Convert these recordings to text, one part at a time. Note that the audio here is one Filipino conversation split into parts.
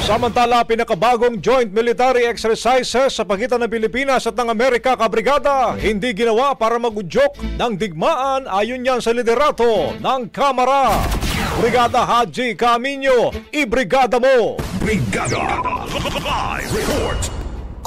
Samantala, pinakabagong joint military exercises sa pagitan ng Pilipinas at ng Amerika kabrigada hindi ginawa para magudyok ng digmaan ayon yan sa liderato ng Kamara. Brigada Haji Camino, ibrigada mo! Brigada Live Report.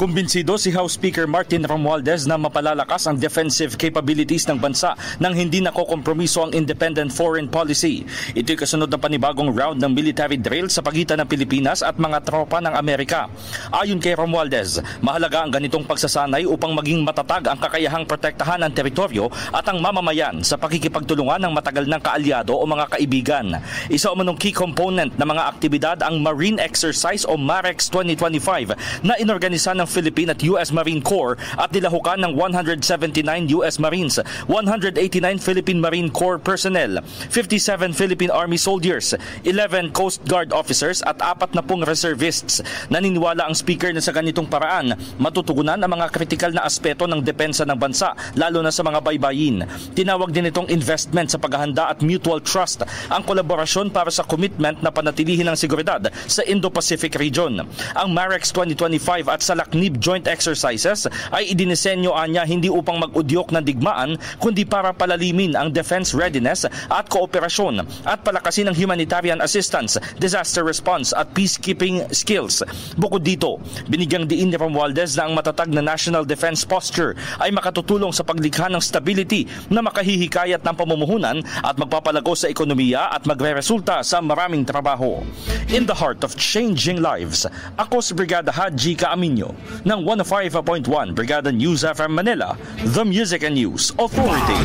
Kumbinsido si House Speaker Martin Romualdez na mapalalakas ang defensive capabilities ng bansa nang hindi nakokompromiso ang independent foreign policy. Ito'y kasunod ng panibagong round ng military drill sa pagitan ng Pilipinas at mga tropa ng Amerika. Ayon kay Romualdez, mahalaga ang ganitong pagsasanay upang maging matatag ang kakayahang protektahan ang teritoryo at ang mamamayan sa pakikipagtulungan ng matagal ng kaalyado o mga kaibigan. Isa umanong key component ng mga aktibidad ang Marine Exercise o MAREX 2025 na inorganisa ng Philippine at U.S. Marine Corps at nilahukan ng 179 U.S. Marines, 189 Philippine Marine Corps personnel, 57 Philippine Army soldiers, 11 Coast Guard officers at 40 reservists. Naniniwala ang speaker na sa ganitong paraan, matutugunan ang mga kritikal na aspeto ng depensa ng bansa, lalo na sa mga baybayin. Tinawag din itong investment sa paghahanda at mutual trust, ang kolaborasyon para sa commitment na panatilihin ang seguridad sa Indo-Pacific region. Ang MAREX 2025 at Salaknib Joint Exercises ay idinisenyo anya hindi upang mag-udyok ng digmaan kundi para palalimin ang defense readiness at kooperasyon at palakasin ang humanitarian assistance, disaster response at peacekeeping skills. Bukod dito, binigyang diin ni Romualdez na ang matatag na national defense posture ay makatutulong sa paglikha ng stability na makahihikayat ng pamumuhunan at magpapalago sa ekonomiya at magreresulta sa maraming trabaho. In the heart of changing lives, ako si Brigada Haji Camino ng 105.1 Brigada News FM Manila, The Music and News Authority.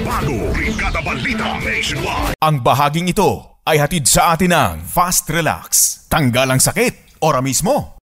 Bagong Brigada Balita Nationwide. Ang bahaging ito ay hatid sa atin ng Fast Relax. Tanggal ang sakit, ora mismo.